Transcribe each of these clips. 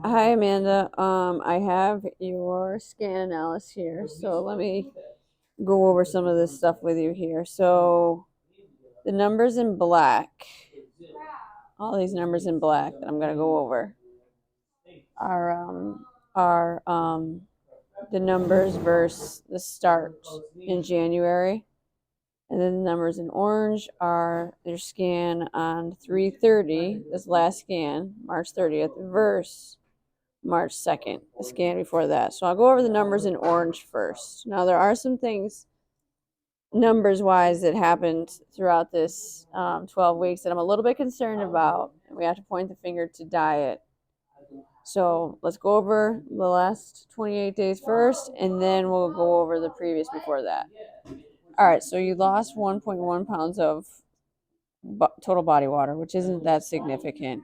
Hi, Amanda. I have your scan analysis here, so let me go over some of this stuff with you here. So the numbers in black, all these numbers in black that I'm going to go over are the numbers versus the start in January. And then the numbers in orange are your scan on 3/30, this last scan, March 30th, versus March 2nd, the scan before that. So I'll go over the numbers in orange first. Now, there are some things numbers wise that happened throughout this 12 weeks that I'm a little bit concerned about. We have to point the finger to diet. So let's go over the last 28 days first, and then we'll go over the previous before that. All right, so you lost 1.1 pounds of total body water, which isn't that significant.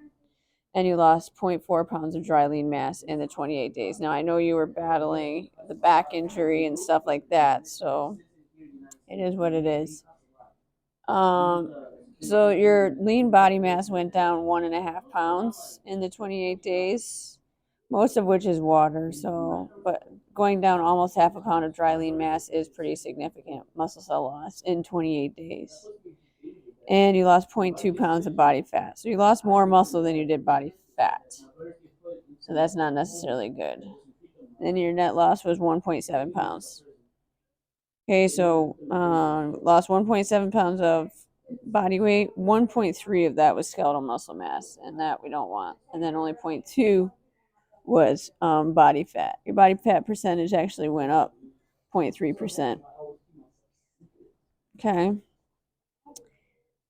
And you lost zero point 0.4 pounds of dry lean mass in the 28 days. Now, I know you were battling the back injury and stuff like that, so it is what it is. Um, so your lean body mass went down 1.5 pounds in the 28 days, most of which is water. So, but going down almost half a pound of dry lean mass is pretty significant muscle cell loss in 28 days. And you lost 0.2 pounds of body fat. So you lost more muscle than you did body fat. So that's not necessarily good. Then your net loss was 1.7 pounds. Okay, so lost 1.7 pounds of body weight. 1.3 of that was skeletal muscle mass, and that we don't want. And then only 0.2 was body fat. Your body fat percentage actually went up 0.3%. Okay.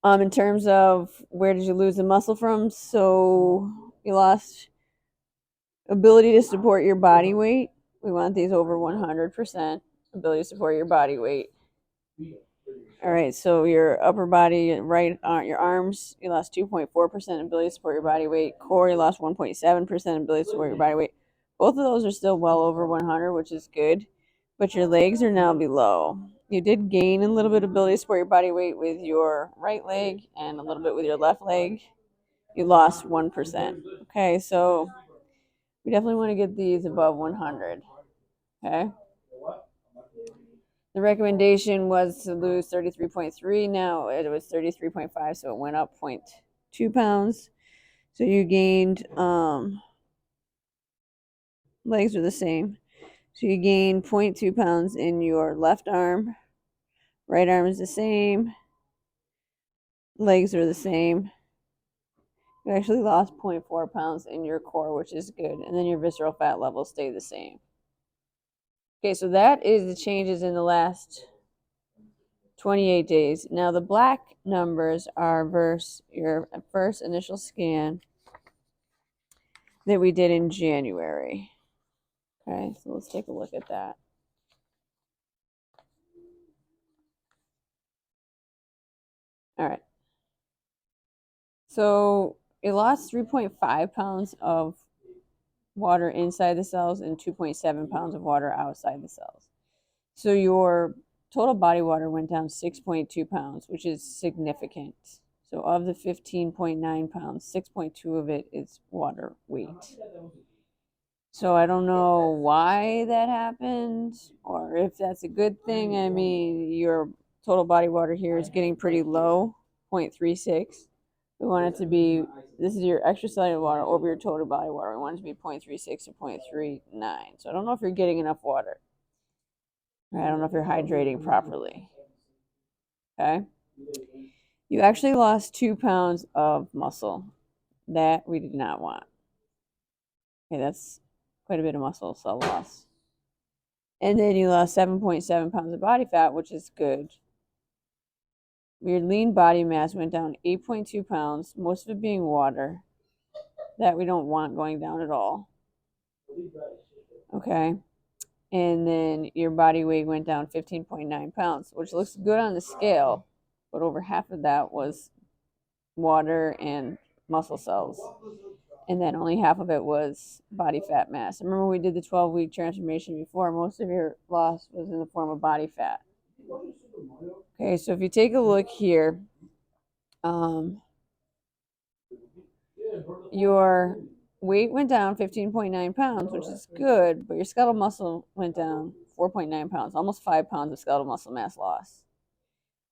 In terms of where did you lose the muscle from? So you lost ability to support your body weight. We want these over 100% ability to support your body weight. All right, so your upper body, right, your arms, you lost 2.4% ability to support your body weight. Core, you lost 1.7% ability to support your body weight. Both of those are still well over 100, which is good, but your legs are now below. You did gain a little bit of ability to support your body weight with your right leg and a little bit with your left leg. You lost 1%. Okay, so we definitely want to get these above 100. Okay. The recommendation was to lose 33.3. Now it was 33.5, so it went up 0.2 pounds. So you gained, legs are the same. So you gained 0.2 pounds in your left arm. Right arm is the same. Legs are the same. You actually lost 0.4 pounds in your core, which is good. And then your visceral fat levels stay the same. Okay, so that is the changes in the last 28 days. Now the black numbers are versus your first initial scan that we did in January. Okay, so let's take a look at that. All right. So it lost 3.5 pounds of water inside the cells and 2.7 pounds of water outside the cells. So your total body water went down 6.2 pounds, which is significant. So of the 15.9 pounds, 6.2 of it is water weight. So I don't know why that happened or if that's a good thing. I mean, your total body water here is getting pretty low, 0.36. We want it to be, this is your extracellular water over your total body water. We want it to be 0.36 or 0.39. So I don't know if you're getting enough water. I don't know if you're hydrating properly. Okay. You actually lost 2 pounds of muscle that we did not want. Okay, that's quite a bit of muscle cell loss. And then you lost 7.7 pounds of body fat, which is good. Your lean body mass went down 8.2 pounds, most of it being water that we don't want going down at all. Okay. And then your body weight went down 15.9 pounds, which looks good on the scale, but over half of that was water and muscle cells. And then only half of it was body fat mass. Remember, we did the 12-week transformation before. Most of your loss was in the form of body fat. Okay, so if you take a look here, your weight went down 15.9 pounds, which is good, but your skeletal muscle went down 4.9 pounds, almost 5 pounds of skeletal muscle mass loss,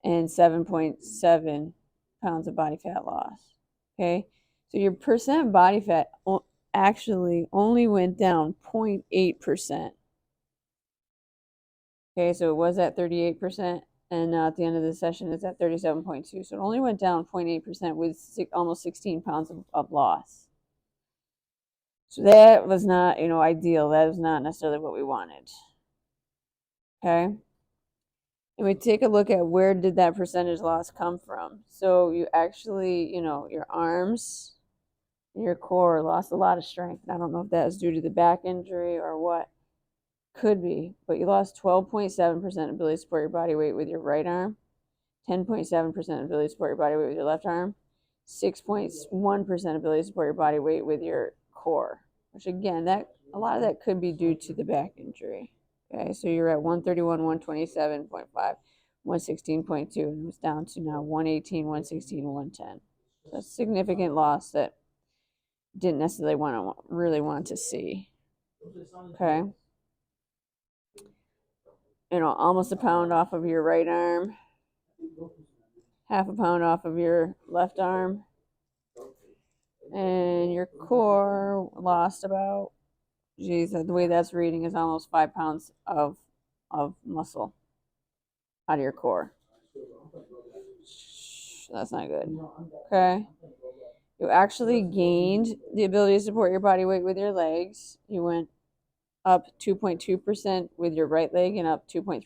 and 7.7 pounds of body fat loss. Okay, so your percent body fat actually only went down 0.8%. Okay, so it was at 38%, and at the end of the session, it's at 37.2. So it only went down 0.8% with almost 16 pounds of loss. So that was not, ideal. That was not necessarily what we wanted. Okay. And we take a look at where did that percentage loss come from. So you actually, your arms, your core lost a lot of strength. I don't know if that is due to the back injury or what. Could be, but you lost 12.7% ability to support your body weight with your right arm, 10.7% ability to support your body weight with your left arm, 6.1% ability to support your body weight with your core, which again, that a lot of that could be due to the back injury. Okay, so you're at 131, 127.5, 116.2, and it was down to now 118, 116, 110. So a significant loss that didn't necessarily really want to see. Okay. Almost a pound off of your right arm, half a pound off of your left arm, and your core lost about, geez, the way that's reading is almost 5 pounds of muscle out of your core. That's not good. Okay. You actually gained the ability to support your body weight with your legs. You went up 2.2% with your right leg and up 2.3%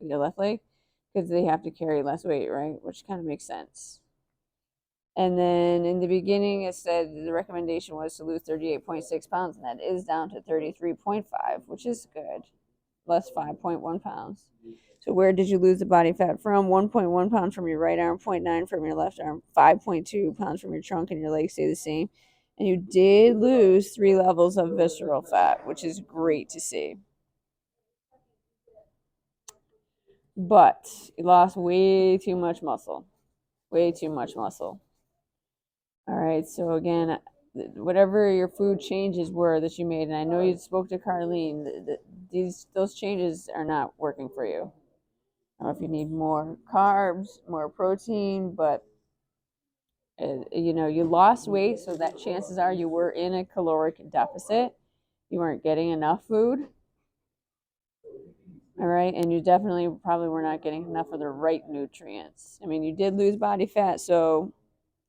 with your left leg because they have to carry less weight, right? Which kind of makes sense. And then in the beginning, it said the recommendation was to lose 38.6 pounds, and that is down to 33.5, which is good, less 5.1 pounds. So where did you lose the body fat from? 1.1 pounds from your right arm, 0.9 from your left arm, 5.2 pounds from your trunk, and your legs stay the same. And you did lose 3 levels of visceral fat, which is great to see. But you lost way too much muscle. Way too much muscle. All right, so again, whatever your food changes were that you made, and I know you spoke to Carlene, those changes are not working for you. I don't know if you need more carbs, more protein, but you lost weight, so that chances are you were in a caloric deficit. You weren't getting enough food. All right, and you definitely probably were not getting enough of the right nutrients. I mean, you did lose body fat, so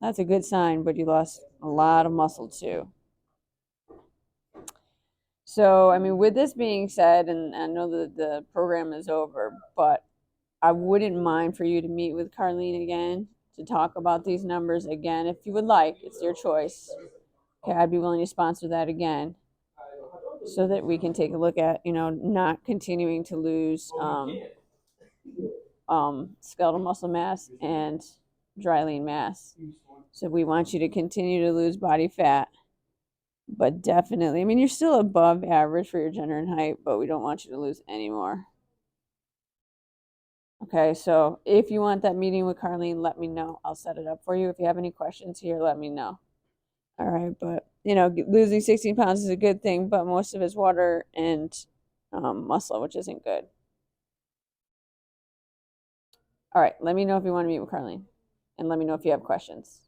that's a good sign, but you lost a lot of muscle too. So, I mean, with this being said, and I know that the program is over, but I wouldn't mind for you to meet with Carlene again to talk about these numbers again if you would like. It's your choice. Okay, I'd be willing to sponsor that again so that we can take a look at, not continuing to lose skeletal muscle mass and dry lean mass. So we want you to continue to lose body fat, but definitely, I mean, you're still above average for your gender and height, but we don't want you to lose any more. Okay, so if you want that meeting with Carlene, let me know. I'll set it up for you. If you have any questions here, let me know. All right, but losing 16 pounds is a good thing, but most of it's water and muscle, which isn't good. All right, let me know if you want to meet with Carlene, and let me know if you have questions.